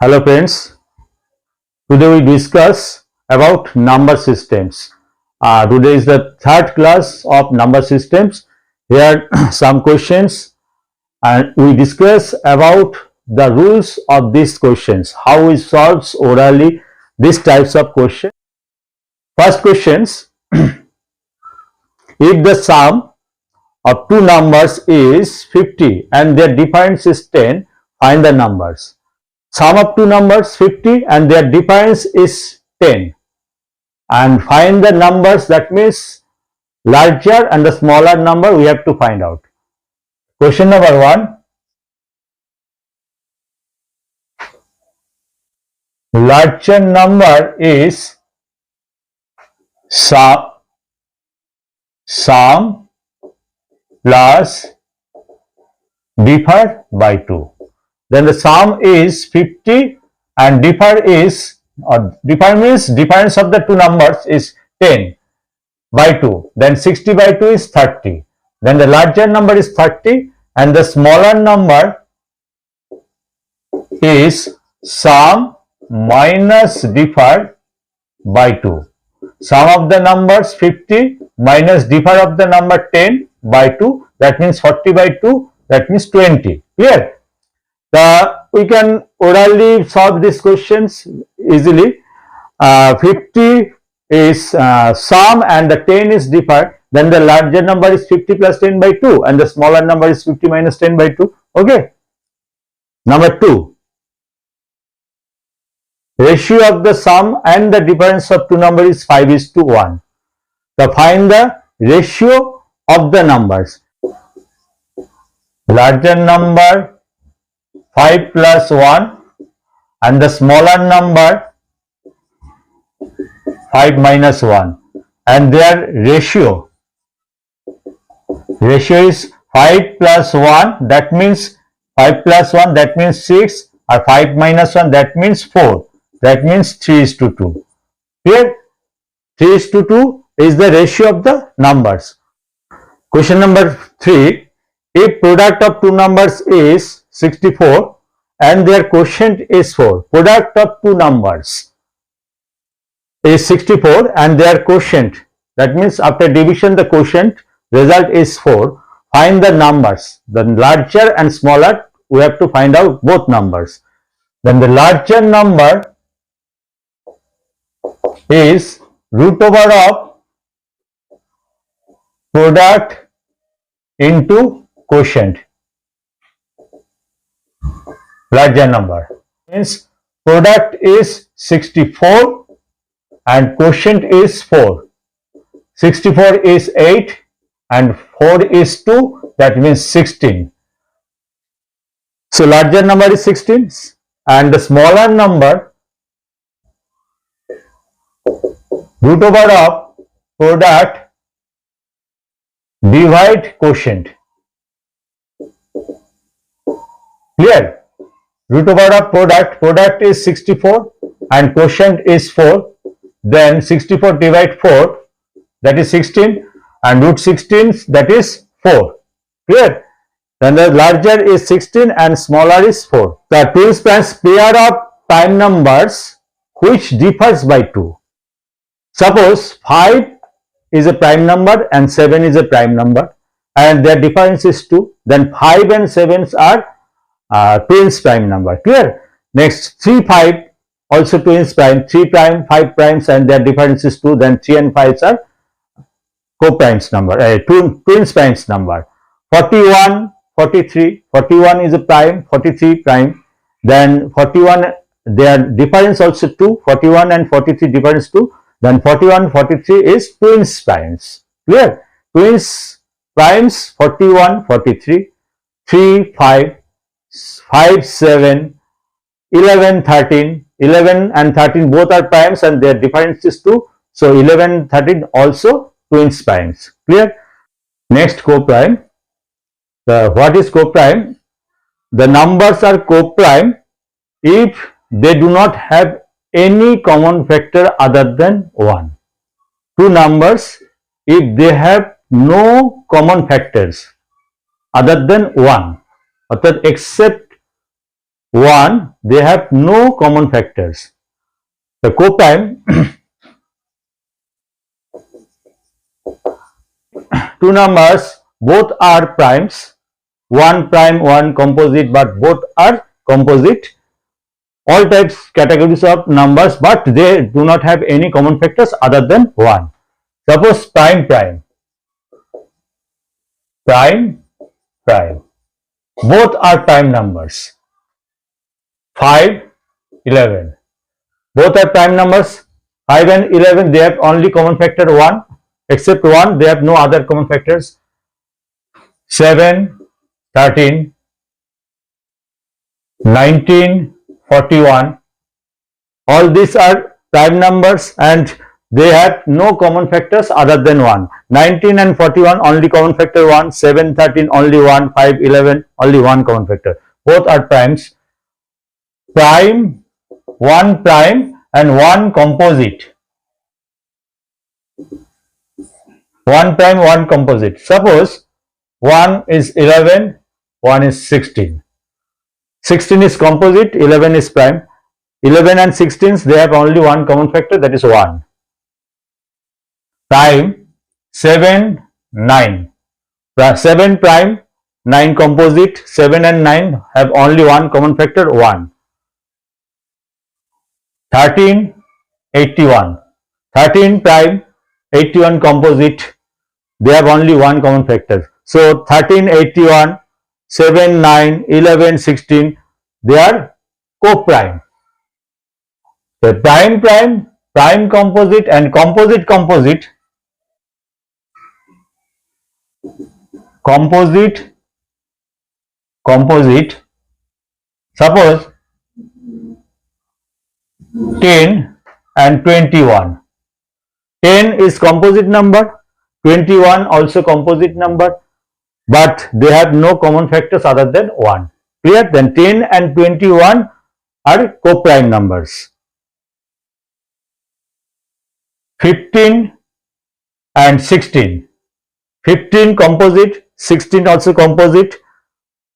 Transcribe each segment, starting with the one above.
Hello friends, today we discuss about number systems. Today is the third class of number systems. Here some questions and we discuss about the rules of these questions, how we solve orally these types of questions. First questions, if the sum of two numbers is 50 and their difference is 10, find the numbers. Sum of two numbers 50 and their difference is 10, and find the numbers, that means larger and the smaller number we have to find out. Question number 1, larger number is sum plus differ by 2. Then the sum is 50 and differ means difference of the two numbers is 10 by 2. Then 60 by 2 is 30. Then the larger number is 30 and the smaller number is sum minus differ by 2. Sum of the numbers 50 minus differ of the number 10 by 2, that means 40 by 2, that means 20. Clear? We can orally solve these questions easily. 50 is sum and the 10 is differ. Then the larger number is 50 plus 10 by 2 and the smaller number is 50 minus 10 by 2. Okay. Number 2. Ratio of the sum and the difference of two numbers is 5:1. So find the ratio of the numbers. Larger number 5 plus 1 and the smaller number 5 minus 1, and their ratio is 5 plus 1, that means 5 plus 1, that means 6, or 5 minus 1, that means 4, that means 3:2. Here 3:2 is the ratio of the numbers. Question number 3, if product of two numbers is 64 and their quotient is 4, product of two numbers is 64 and their quotient, that means after division the quotient result is 4, find the numbers. The larger and smaller we have to find out both numbers. Then the larger number is root over of product into quotient. Larger number means product is 64 and quotient is 4. 64 is 8 and 4 is 2, that means 16. So larger number is 16 and the smaller number root over of product divide quotient. Clear? Root over of product is 64 and quotient is 4. Then 64 divide 4, that is 16, and root 16, that is 4. Clear? Then the larger is 16 and smaller is 4. The twin spans pair of prime numbers which differs by 2. Suppose 5 is a prime number and 7 is a prime number and their difference is 2. Then 5 and 7 are twins prime number. Clear? Next 3, 5 also twins prime, 3 prime, 5 primes and their difference is 2. Then 3 and 5 are co-primes number, twins primes number. 41, 43, 41 is a prime, 43 prime. Then 41, their difference also 2, 41 and 43 difference 2. Then 41, 43 is twins primes. Clear? Twins primes 41, 43, 3, 5, 5, 7, 11, 13. 11 and 13 both are primes and their difference is 2. So 11, 13 also twins primes. Clear? Next co-prime. What is co-prime? The numbers are co-prime if they do not have any common factor other than 1. Two numbers, if they have no common factors other than 1, except 1, they have no common factors. The coprime, two numbers, both are primes, one prime, one composite, but both are composite. All types categories of numbers, but they do not have any common factors other than 1. Suppose prime, prime, prime, prime. Both are prime numbers. 5, 11. Both are prime numbers. 5 and 11, they have only common factor 1. Except 1, they have no other common factors. 7, 13, 19, 41. All these are prime numbers and they have no common factors other than 1. 19 and 41 only common factor 1. 7, 13 only 1. 5, 11 only 1 common factor. Both are primes. Prime, 1 prime and 1 composite. 1 prime, 1 composite. Suppose 1 is 11, 1 is 16. 16 is composite, 11 is prime. 11 and 16s, they have only one common factor, that is 1. Prime, 7, 9. 7 prime, 9 composite, 7 and 9 have only one common factor, 1. 13, 81. 13 prime, 81 composite, they have only one common factor. So 13, 81, 7, 9, 11, 16, they are coprime. The prime, prime, prime composite and composite, composite, composite, composite. Suppose 10 and 21. 10 is composite number, 21 also composite number, but they have no common factors other than 1. Clear? Then 10 and 21 are coprime numbers. 15 and 16. 15 composite, 16 also composite.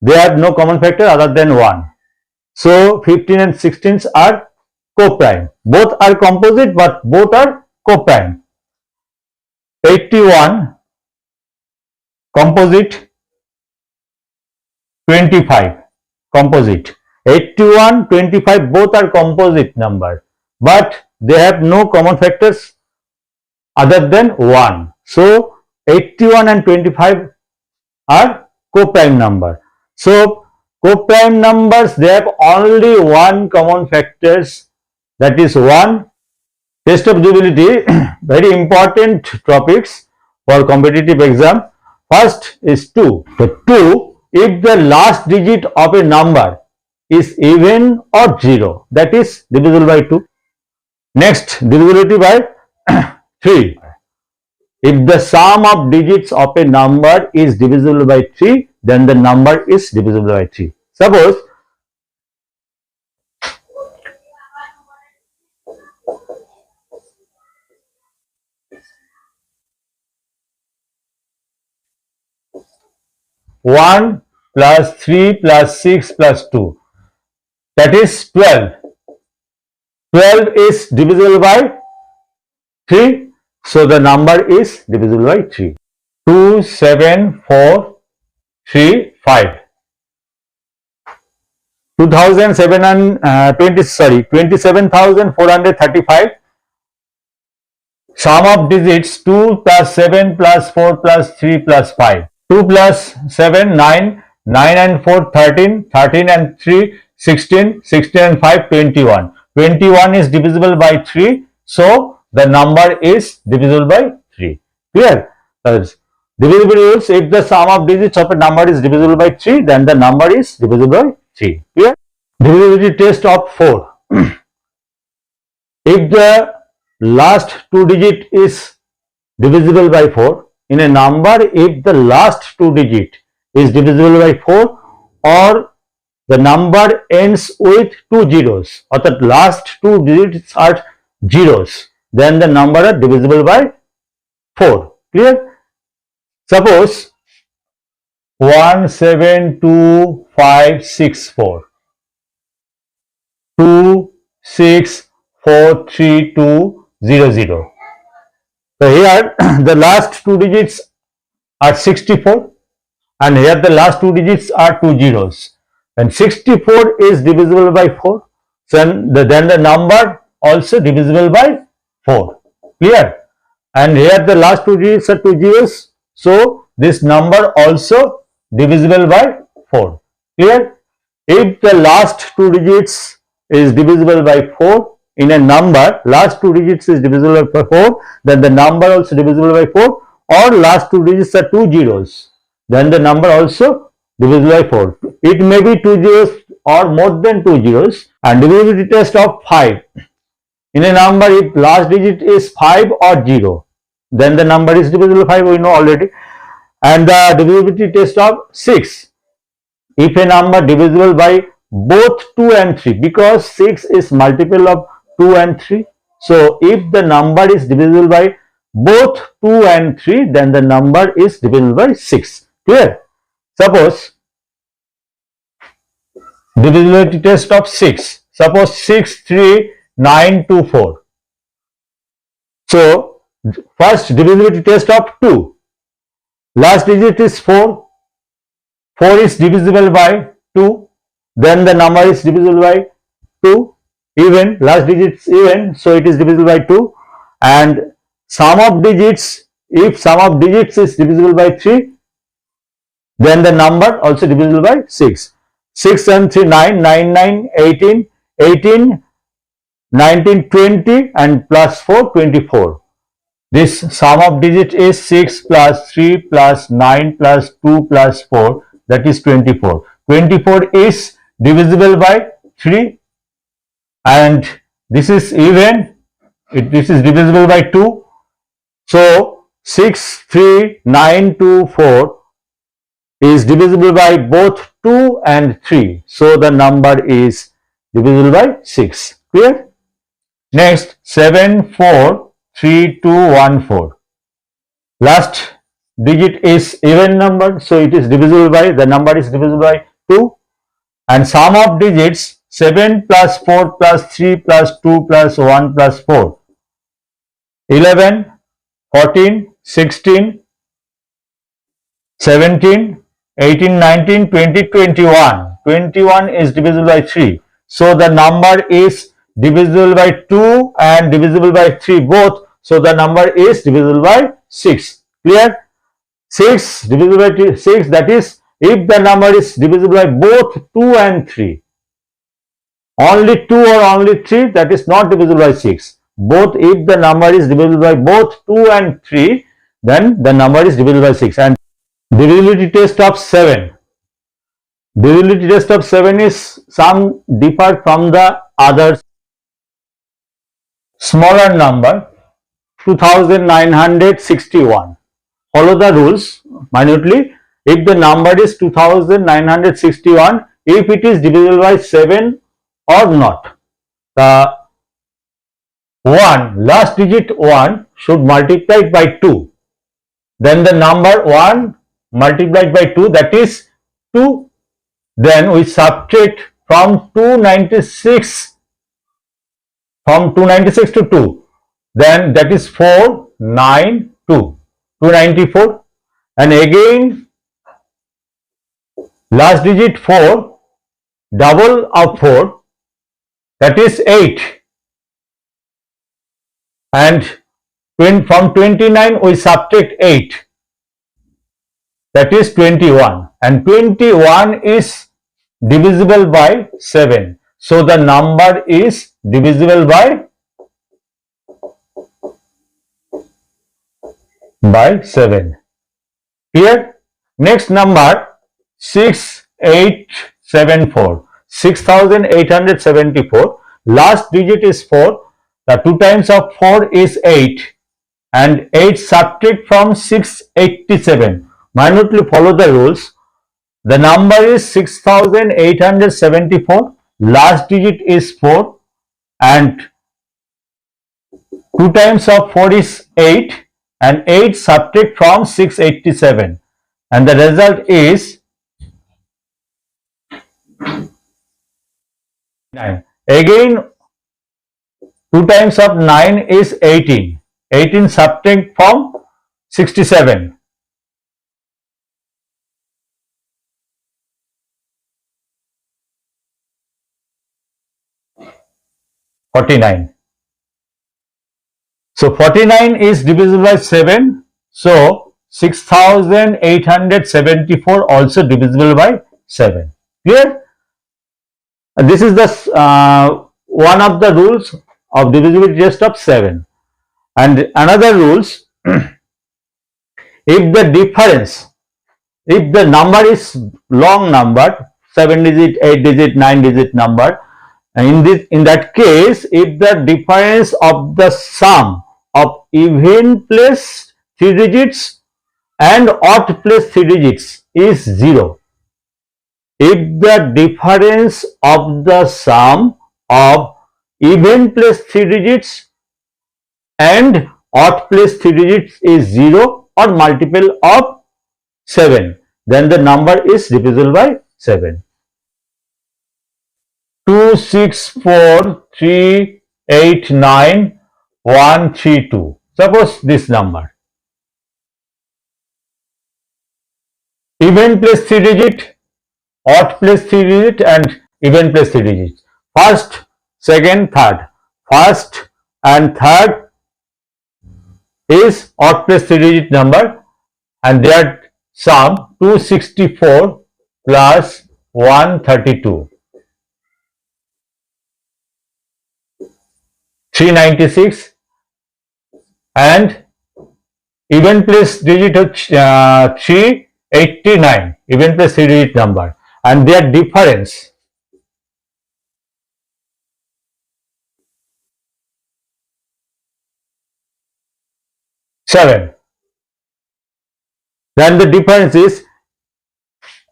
They have no common factor other than 1. So 15 and 16 are coprime. Both are composite, but both are coprime. 81 composite, 25 composite. 81, 25 both are composite number, but they have no common factors other than 1. So 81 and 25 are coprime number. So coprime numbers, they have only one common factors, that is 1. Test of usability, very important topics for competitive exam. First is 2. So 2, if the last digit of a number is even or 0, that is divisible by 2. Next, divisibility by 3. If the sum of digits of a number is divisible by 3, then the number is divisible by 3. Suppose 1 plus 3 plus 6 plus 2, that is 12. 12 is divisible by 3, so the number is divisible by 3. 2, 7, 4, 3, 5. 27,435. Sum of digits 2 plus 7 plus 4 plus 3 plus 5. 2 plus 7, 9, 9 and 4, 13, 13 and 3, 16, 16 and 5, 21. 21 is divisible by 3, so the number is divisible by 3. Clear? Divisibility rules, if the sum of digits of a number is divisible by 3, then the number is divisible by 3. Clear? Divisibility test of 4. If the last 2 digit is divisible by 4, in a number, if the last 2 digit is divisible by 4 or the number ends with 2 zeros, or the last 2 digits are zeros, then the number are divisible by 4. Clear? Suppose 172,564. 64320. So here the last two digits are 64 and here the last two digits are two zeros. And 64 is divisible by 4. So then the number also divisible by 4. Clear? And here the last two digits are two zeros. So this number also divisible by 4. Clear? If the last two digits is divisible by 4 in a number, last two digits is divisible by 4, then the number also divisible by 4, or last two digits are two zeros, then the number also divisible by 4. It may be two zeros or more than two zeros. And divisibility test of 5. In a number, if last digit is 5 or 0, then the number is divisible by 5, we know already. And the divisibility test of 6. If a number divisible by both 2 and 3, because 6 is multiple of 2 and 3. So if the number is divisible by both 2 and 3, then the number is divisible by 6. Clear? Suppose divisibility test of 6. Suppose 63924. So first divisibility test of 2. Last digit is 4. 4 is divisible by 2. Then the number is divisible by 2. Even, last digit is even, so it is divisible by 2. And sum of digits, if sum of digits is divisible by 3, then the number also divisible by 6. 6 and 3, 9, 9, 9, 18, 18, 19, 20 and plus 4, 24. This sum of digit is 6 plus 3 plus 9 plus 2 plus 4, that is 24. 24 is divisible by 3 and this is even, this is divisible by 2. So 63924 is divisible by both 2 and 3. So the number is divisible by 6. Clear? Next, 743214. Last digit is even number, so it is divisible by, the number is divisible by 2. And sum of digits 7 plus 4 plus 3 plus 2 plus 1 plus 4. 11, 14, 16, 17, 18, 19, 20, 21. 21 is divisible by 3. So the number is divisible by 2 and divisible by 3 both. So the number is divisible by 6. Clear? 6 divisible by 6, that is, if the number is divisible by both 2 and 3. Only 2 or only 3, that is not divisible by 6. Both, if the number is divisible by both 2 and 3, then the number is divisible by 6. And divisibility test of 7. Divisibility test of 7 is some differ from the others. Smaller number 2961. Follow the rules minutely. If the number is 2961, if it is divisible by 7 or not, the last digit 1 should multiply it by 2. Then the number 1 multiplied by 2, that is 2. Then we subtract from 296 to 2. Then that is 492. 294. And again last digit 4, double of 4, that is 8. And from 29 we subtract 8, that is 21. And 21 is divisible by 7. So the number is divisible by 7. Here, next number 6874. 6874. Last digit is 4. The 2 times of 4 is 8. And 8 subtract from 687. Minutely follow the rules. The number is 6874. Last digit is 4. And 2 times of 4 is 8. And 8 subtract from 687. And the result is 9. Again 2 times of 9 is 18. 18 subtract from 67. 49. So 49 is divisible by 7. So 6874 also divisible by 7. Clear? This is the one of the rules of divisibility test of 7. And another rules, if the difference, if the number is long number, 7 digit, 8 digit, 9 digit number, in that case, if the difference of the sum of even place 3 digits and odd place 3 digits is 0, if the difference of the sum of even place 3 digits and odd place 3 digits is 0 or multiple of 7, then the number is divisible by 7. 264389132. Suppose this number. Even place 3 digit, odd place 3 digit and even place 3 digits. First, second, third. First and third is odd place 3 digit number and their sum 264 plus 132. 396 and even place digit 389, even place 3 digit number, and their difference seven. Then the difference is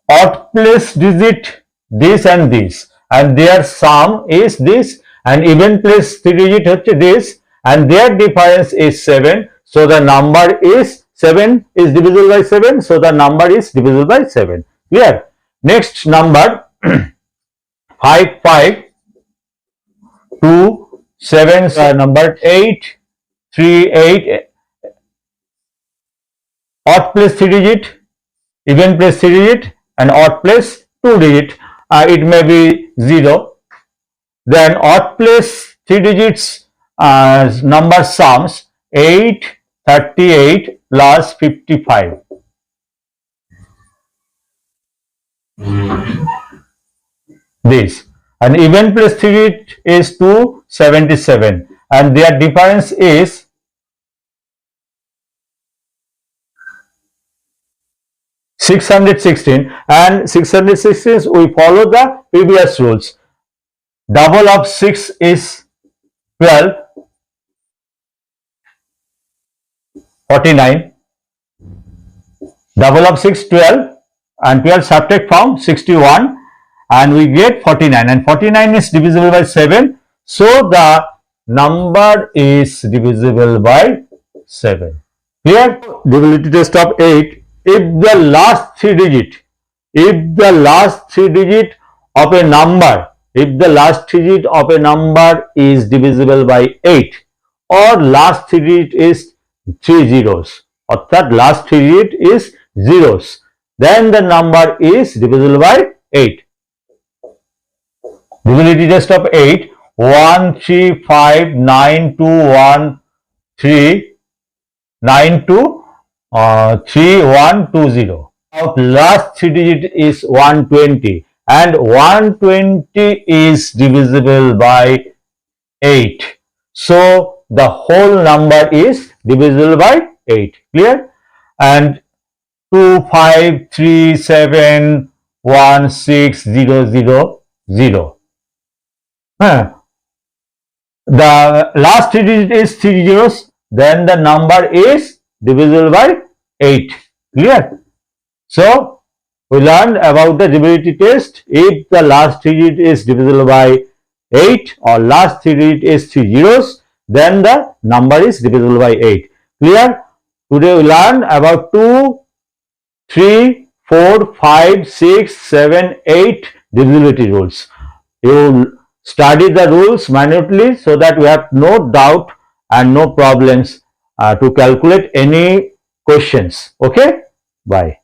odd place digit this and this, and their sum is this, and even place 3 digit হচ্ছে this, and their difference is 7. So the number is 7 is divisible by 7. So the number is divisible by 7. Clear? Next number 5527, number 838, odd place 3 digit, even place 3 digit, and odd place 2 digit. It may be 0. Then odd place 3 digits number sums 838 plus 55. This, and even place 3 digit is 277, and their difference is 616, and 616 we follow the previous rules. Double of 6 is 12, 49. Double of 6, 12, and 12 subtract from 61, and we get 49, and 49 is divisible by 7. So the number is divisible by 7. Here, divisibility test of 8. If the last 3 digit, of a number, if the last 3 digit of a number is divisible by 8, or last 3 digit is 3 zeros, or that last 3 digit is zeros, then the number is divisible by 8. Divisibility test of 8. 135921392 3120. Last 3 digit is 120, and 120 is divisible by 8. So the whole number is divisible by 8. Clear? And 253716000. The last 3 digit is 3 zeros, then the number is divisible by 8. Clear? So we learned about the divisibility test. If the last 3 digit is divisible by 8 or last 3 digit is 3 zeros, then the number is divisible by 8. Clear? Today we learned about 2, 3, 4, 5, 6, 7, 8 divisibility rules. You study the rules minutely so that we have no doubt and no problems to calculate any questions. Okay, bye.